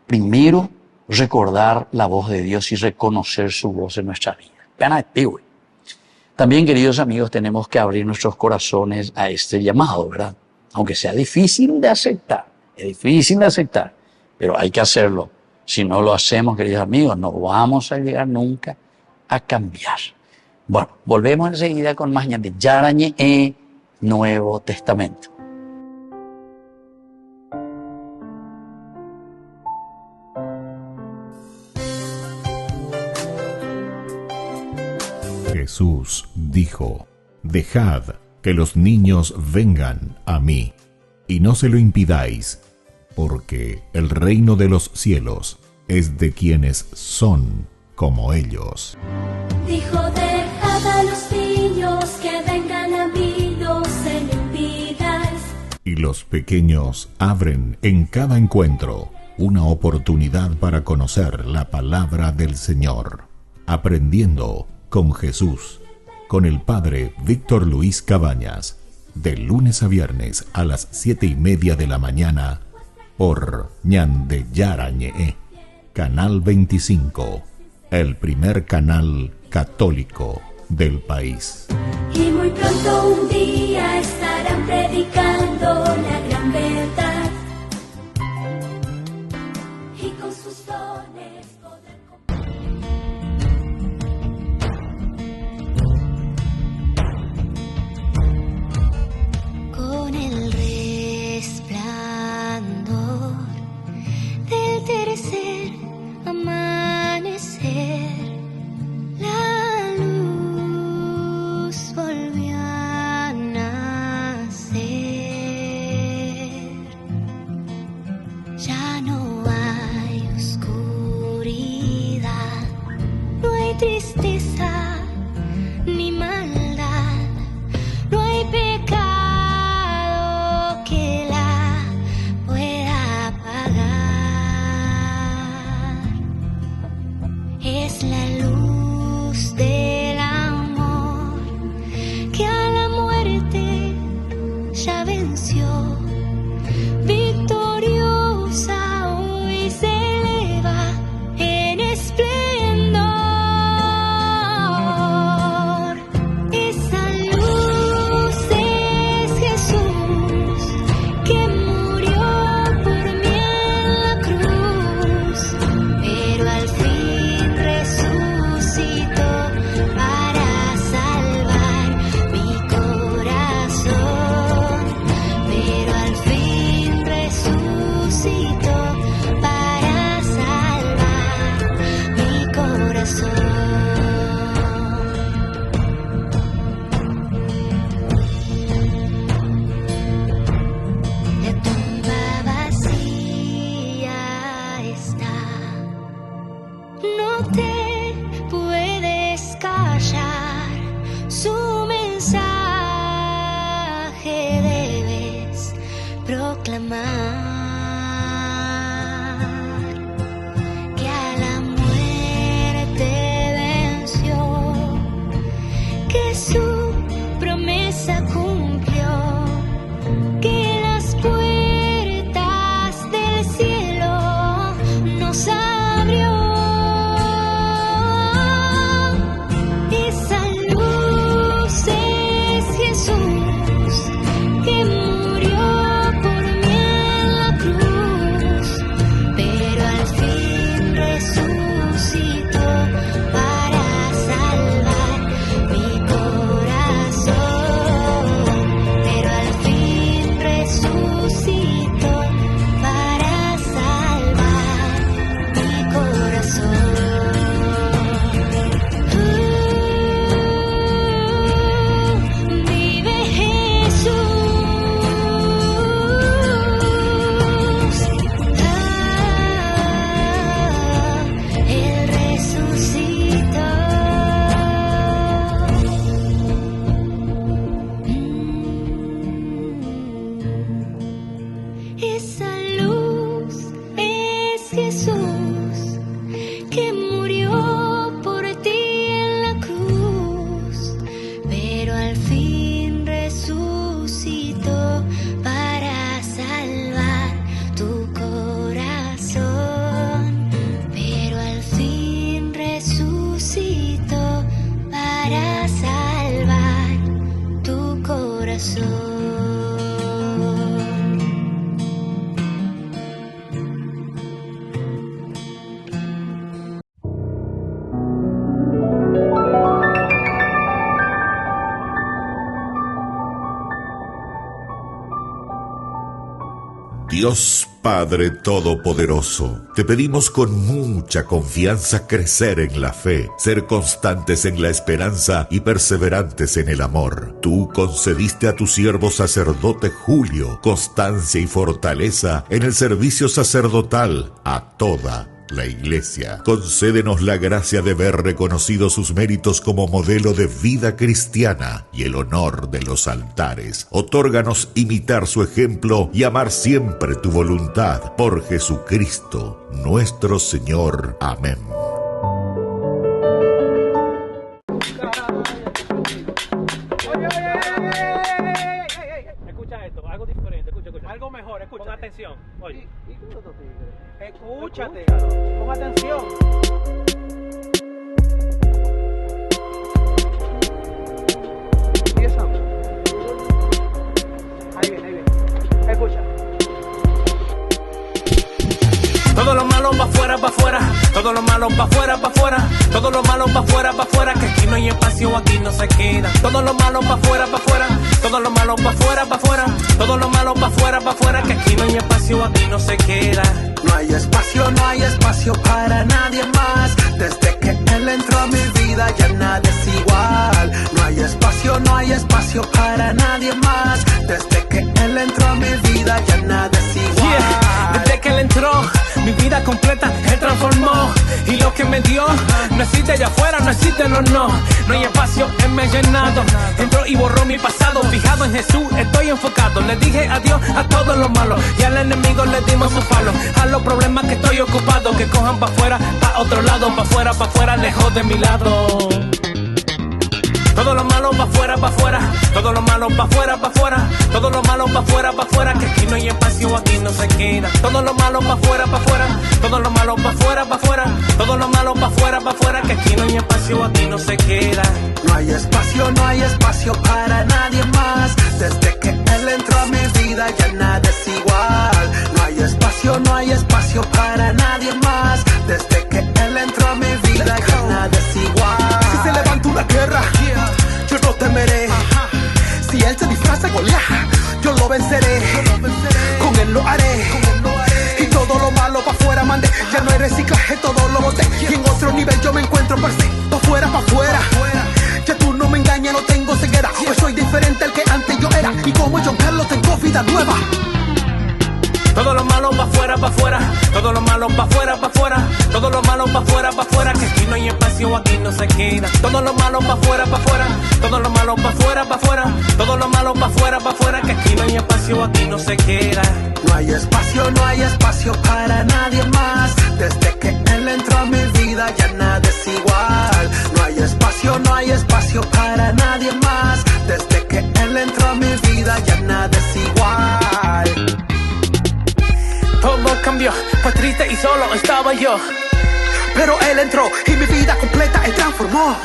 Primero, recordar la voz de Dios y reconocer su voz en nuestra vida. También, queridos amigos, tenemos que abrir nuestros corazones a este llamado, ¿verdad? Aunque sea difícil de aceptar, es difícil de aceptar, pero hay que hacerlo. Si no lo hacemos, queridos amigos, no vamos a llegar nunca a cambiar. Bueno, volvemos enseguida con más de Yarañe e Nuevo Testamento. Jesús dijo: Dejad que los niños vengan a mí, y no se lo impidáis, porque el reino de los cielos es de quienes son como ellos. Dijo: dejad a los niños que vengan a mí, no se lo impidáis. Y los pequeños abren en cada encuentro una oportunidad para conocer la palabra del Señor, aprendiendo con Jesús, con el Padre Víctor Luis Cabañas, de lunes a viernes a las 7:30 de la mañana, por Ñande Yarañe, Canal 25, el primer canal católico del país. Y muy pronto un día estarán predicando la gran verdad, y con sus dones podrán con el resplandor del tercer amanecer, la luz volvió a nacer. Ya no hay oscuridad. Jesús, que murió por ti en la cruz, pero al fin resucitó para salvar tu corazón, pero al fin resucitó para salvar tu corazón. Dios Padre Todopoderoso, te pedimos con mucha confianza crecer en la fe, ser constantes en la esperanza y perseverantes en el amor. Tú concediste a tu siervo sacerdote Julio constancia y fortaleza en el servicio sacerdotal a toda la Iglesia. Concédenos la gracia de ver reconocidos sus méritos como modelo de vida cristiana y el honor de los altares. Otórganos imitar su ejemplo y amar siempre tu voluntad. Por Jesucristo, nuestro Señor. Amén. Escucha esto, algo diferente, escucha. Algo mejor, escucha. Pon atención. Oye. Escúchate, pon atención. Ahí viene. Escucha. Todo lo malo pa' afuera, pa' afuera. Todo lo malo pa' afuera, pa' afuera. Todo lo malo pa' afuera, pa' afuera. Que aquí no hay espacio, aquí no se queda. Todo lo malo pa' afuera, pa' afuera. Todo lo malo pa' afuera, pa' afuera. Todo lo malo pa' afuera, pa' afuera. Que aquí no hay espacio, aquí no se queda. No hay espacio para nadie más. Desde que él entró a mi vida ya nada es igual. No hay espacio para nadie más. Desde que él entró a mi vida ya nada es igual. Yeah. Desde que él entró, mi vida completa él transformó. Y lo que me dio no existe allá afuera, no existe, no. No hay espacio, él me ha llenado. Entró y borró mi pasado. Fijado en Jesús, estoy enfocado. Le dije adiós a todo lo malo y al enemigo le dimos su palo. A los problemas que estoy ocupado, que cojan pa' afuera, pa' otro lado, pa' afuera, lejos de mi lado. Todo lo malo pa' afuera, pa' afuera. Todo lo malo pa' afuera, pa' afuera. Todo lo malo pa' afuera, pa' afuera. Que aquí no hay espacio, aquí no se queda. Todo lo malo pa' afuera, pa' afuera. Todo lo malo pa' afuera, pa' afuera. Todo lo malo pa' afuera, pa' afuera. Que aquí no hay espacio, aquí no se queda. No hay espacio para nadie más. Desde que él entró a mi vida ya nada es igual. No hay espacio para nadie más. Desde que él entró a mi vida ya nada es igual. Si se levanta una guerra, yo no temeré. Si él se disfraza Goliat, yo lo venceré. Con él lo haré. Y todo lo malo pa' afuera mandé. Ya no hay reciclaje, todo lo boté. Y en otro nivel yo me encuentro per se. Pa' afuera, pa' afuera. Ya tú no me engañas, no tengo ceguera. Pues soy diferente al que antes yo era. Y como John Carlos tengo vida nueva. Todo lo malo pa' afuera, pa' afuera. Todo lo malo pa' afuera, pa' afuera. Todo lo malo pa' afuera, pa' afuera. Que aquí no hay espacio, aquí no se queda. Todo lo malo pa' afuera, pa' afuera. Todo lo malo pa' afuera, pa' afuera. Todo lo malo pa' afuera, pa' afuera. Que aquí no hay espacio, aquí no se queda. No hay espacio para nadie más. Desde que él entró a mi vida ya nada es igual. No hay espacio para nadie más. Desde que él entró a mi vida ya nada es igual. Todo cambió, pues triste y solo estaba yo. Pero él entró y mi vida completa él transformó.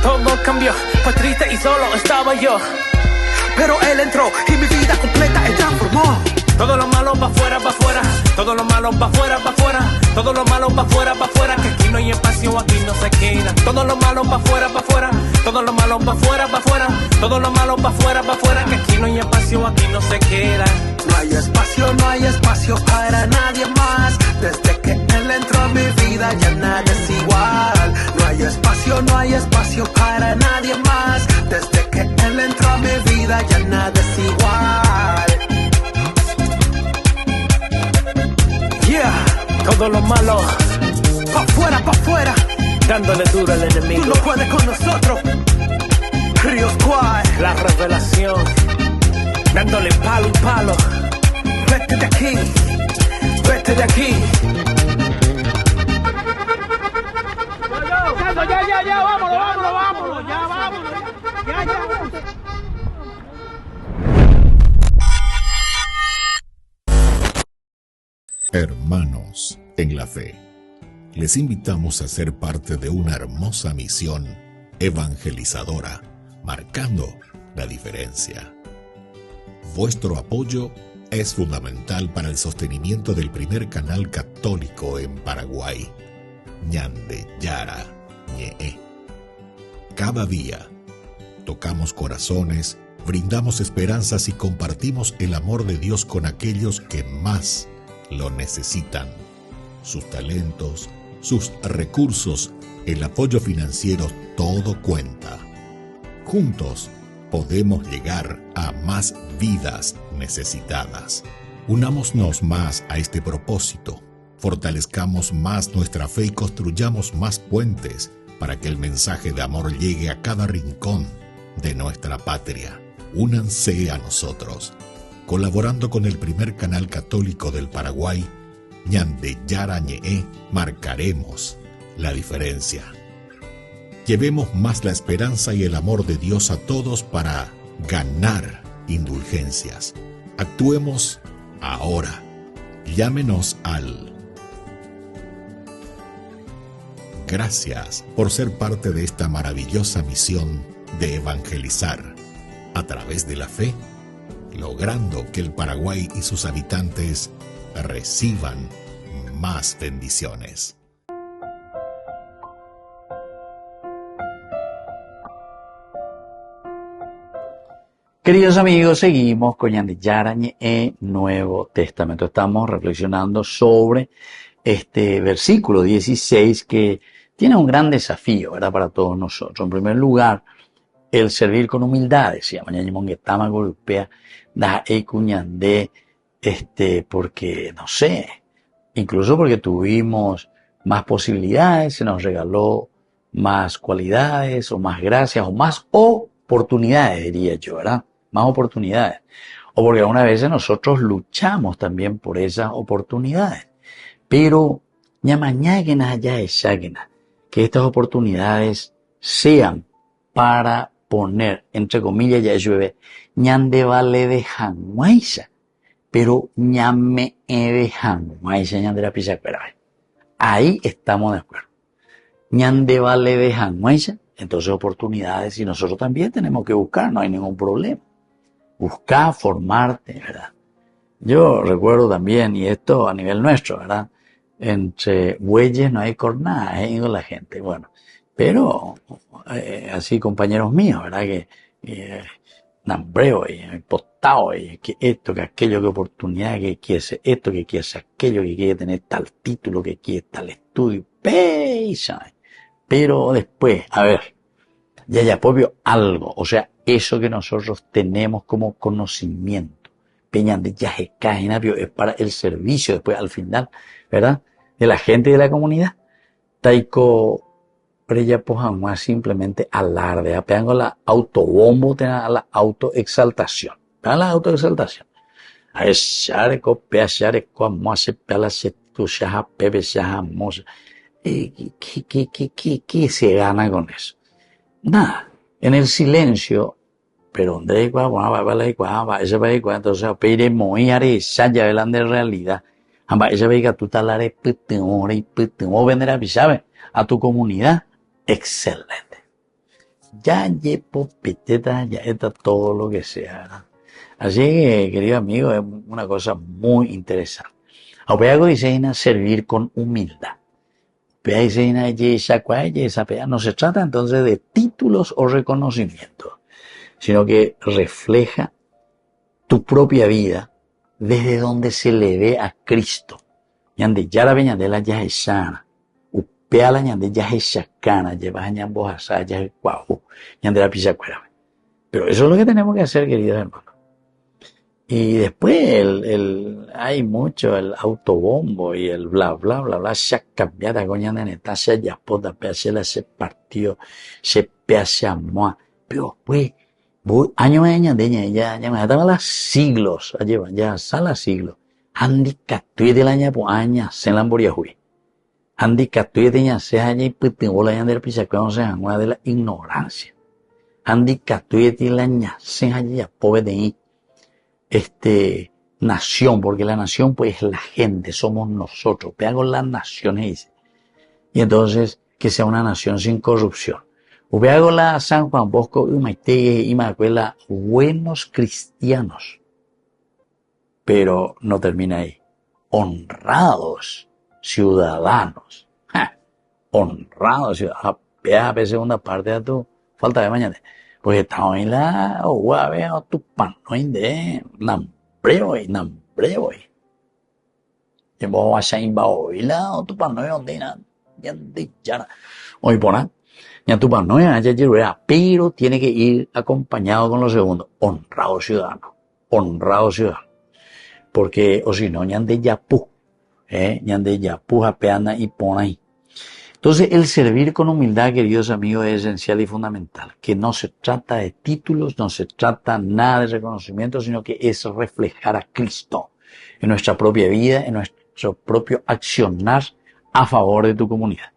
Todo cambió, pues triste y solo estaba yo. Pero él entró y mi vida completa él transformó. Todo lo malo pa' afuera, pa' afuera. Todo lo malo pa' afuera, pa' afuera. Todo lo malo pa' afuera, pa' afuera. Que aquí no hay espacio, aquí no se queda. Todo lo malo pa' afuera, pa' afuera. Todo lo malo pa' afuera, pa' afuera. Todo lo malo pa' afuera, pa' afuera. Que aquí no hay espacio, aquí no se queda. No hay espacio para nadie más. Desde que él entró a mi vida ya nada es igual. No hay espacio para nadie más. Desde que él entró a mi vida ya nada es igual. Yeah, todo lo malo pa' afuera, dándole duro al enemigo. Tú no puedes con nosotros. Río Squad, la revelación, dándole palo y palo. Vete de aquí, vete de aquí. Hermanos en la fe, les invitamos a ser parte de una hermosa misión evangelizadora, marcando la diferencia. Vuestro apoyo es fundamental para el sostenimiento del primer canal católico en Paraguay, Ñande Yara Ñe. Cada día tocamos corazones, brindamos esperanzas y compartimos el amor de Dios con aquellos que más lo necesitan. Sus talentos, sus recursos, el apoyo financiero, todo cuenta. Juntos podemos llegar a más vidas necesitadas. Unámonos más a este propósito, fortalezcamos más nuestra fe y construyamos más puentes para que el mensaje de amor llegue a cada rincón de nuestra patria. Únanse a nosotros, colaborando con el primer canal católico del Paraguay, Ñande Yara Ñe, marcaremos la diferencia. Llevemos más la esperanza y el amor de Dios a todos para ganar indulgencias. Actuemos ahora. Llámenos al... Gracias por ser parte de esta maravillosa misión de evangelizar a través de la fe, logrando que el Paraguay y sus habitantes reciban más bendiciones. Queridos amigos, seguimos con Ñande Yara Ñe Nuevo Testamento. Estamos reflexionando sobre este versículo 16 que tiene un gran desafío, ¿verdad?, para todos nosotros. En primer lugar, el servir con humildad, decía mañana monguetama golpea da cuñandé, porque no sé, incluso porque tuvimos más posibilidades, se nos regaló más cualidades o más gracias o más oportunidades, diría yo, ¿verdad? Más oportunidades. O porque algunas veces nosotros luchamos también por esas oportunidades. Pero que estas oportunidades sean para poner, entre comillas, ya llueve, ñande vale de janguaisa, pero ñame de janguaisa, ñande la pisa. Ahí estamos de acuerdo. Ñande vale de janguaisa, entonces oportunidades, y nosotros también tenemos que buscar, no hay ningún problema. Buscar, formarte, ¿verdad? Yo recuerdo también, y esto a nivel nuestro, ¿verdad? Entre bueyes no hay cornada, digo la gente, bueno, pero así compañeros míos, ¿verdad? Que nambreo y postado, y que esto, que aquello, que oportunidad, que quiere ser esto, que quiere ser aquello, que quiere tener tal título, que quiere tal estudio, pero después, a ver, ya propio algo, o sea, eso que nosotros tenemos como conocimiento, peñande ya es para el servicio después al final, ¿verdad?, de la gente y de la comunidad. Taiko preya pojamua simplemente alarde, apeando la autobombo, a la autoexaltación. A la autoexaltación. A echar copia, echar como hace pela se tu shaha pepe shaha mosa. ¿Qué se gana con eso? Nada. En el silencio, pero donde entonces peire muy are ya velando de realidad. Esa vez tú talare o vender a tu comunidad. Excelente. Ya llevo peteta, ya está todo lo que sea, ¿verdad? Así que, querido amigo, es una cosa muy interesante. Ahora dice servir con humildad. No se trata entonces de títulos o reconocimientos, sino que refleja tu propia vida desde donde se le ve a Cristo. Ñande yara beñandela ya es sana. Upeala ñande ya es chacana. Llevas ñambo asá ya es guau. Ñande la pisa cuera. Pero eso es lo que tenemos que hacer, queridos hermanos. Y después hay mucho el autobombo y el bla bla bla bla. Se ha cambiado con ñande neta se ya poda peacela se partió se peacha moa. Pero pues año año de ya me estaban las siglos, ya sala siglos. Andi catui de la ña po aña se la emboria hui. Andi catui de ña se aña y putingola ña del pisa que se angua de la ignorancia. Andi catui de la ña se aña pobre de ahí. nación, porque la nación pues es la gente, somos nosotros. Pega con las naciones, dice. Y entonces, que sea una nación sin corrupción. Pega con la San Juan Bosco y Maite y Macuela, buenos cristianos. Pero no termina ahí. Honrados ciudadanos. Honrados ciudadanos. Pega a segunda parte de tu falta de mañana. Porque estamos en la guave o tu panoin de nambre hoy. Y vos vas a ir hoy la o tu panoin donde ya de ya. Hoy pona. Ya tu panoin ya llega, pero tiene que ir acompañado con lo segundo. Honrado ciudadano. Honrado ciudadano. Porque o si no, ñande yapú. Ñande yapú apeana y pon ahí. Entonces, el servir con humildad, queridos amigos, es esencial y fundamental. Que no se trata de títulos, no se trata nada de reconocimiento, sino que es reflejar a Cristo en nuestra propia vida, en nuestro propio accionar a favor de tu comunidad.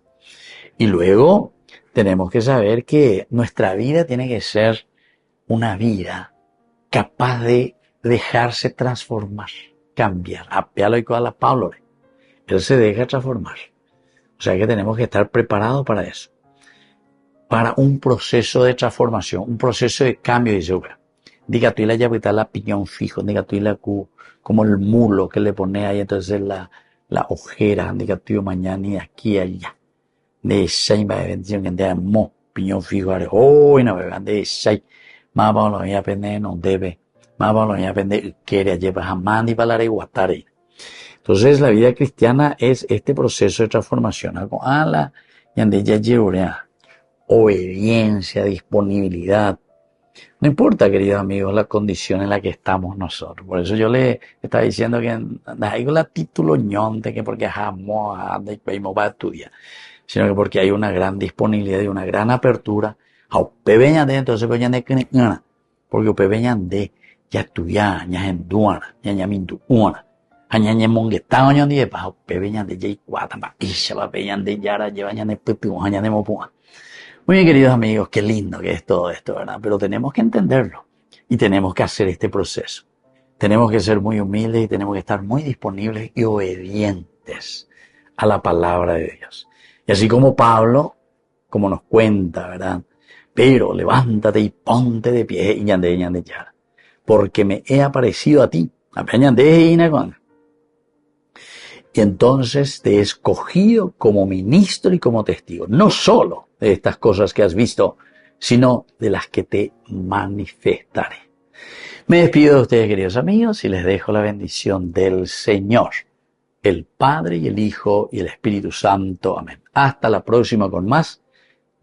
Y luego, tenemos que saber que nuestra vida tiene que ser una vida capaz de dejarse transformar, cambiar. Apealo y la Pablo. Él se deja transformar. O sea que tenemos que estar preparados para eso. Para un proceso de transformación, un proceso de cambio, dice Uber. Diga tú y la llave la piñón fijo, diga tú y la como el mulo que le pone ahí, entonces la ojera, diga tú mañana y aquí y allá. De esa bendición que te mo, piñón fijo, hoy no me de esa. Más para lo ya pende no debe, más para lo ya pende quiere llevar jamás ni para la iguatare. Entonces, la vida cristiana es este proceso de transformación. Algo ala, obediencia, disponibilidad. No importa, queridos amigos, la condición en la que estamos nosotros. Por eso yo le estaba diciendo que no hay la título ñonte, que porque jamás va a estudiar, sino que porque hay una gran disponibilidad y una gran apertura. Entonces, porque upebeñan de ya estudiar, ya enduana, ya minduana. Añañe monguetao ñondi de pajo pebeñan de jay cuata papisha papeñan de yara llevañan de putu añan de mopua. Muy bien, queridos amigos, qué lindo que es todo esto, ¿verdad? Pero tenemos que entenderlo y tenemos que hacer este proceso. Tenemos que ser muy humildes y tenemos que estar muy disponibles y obedientes a la palabra de Dios. Y así como Pablo, como nos cuenta, ¿verdad? Pero levántate y ponte de pie y ñande yara, porque me he aparecido a ti. Apeñan de inaguan. Y entonces te he escogido como ministro y como testigo, no solo de estas cosas que has visto, sino de las que te manifestaré. Me despido de ustedes, queridos amigos, y les dejo la bendición del Señor, el Padre y el Hijo y el Espíritu Santo. Amén. Hasta la próxima con más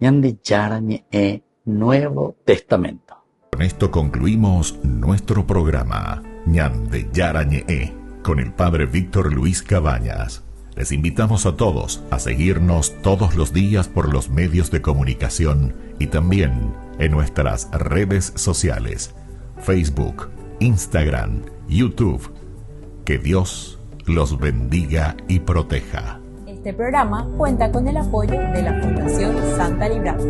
Ñandi Yarañe Nuevo Testamento. Con esto concluimos nuestro programa Ñande Yarañe con el Padre Víctor Luis Cabañas. Les invitamos a todos a seguirnos todos los días por los medios de comunicación y también en nuestras redes sociales, Facebook, Instagram, YouTube. Que Dios los bendiga y proteja. Este programa cuenta con el apoyo de la Fundación Santa Librada.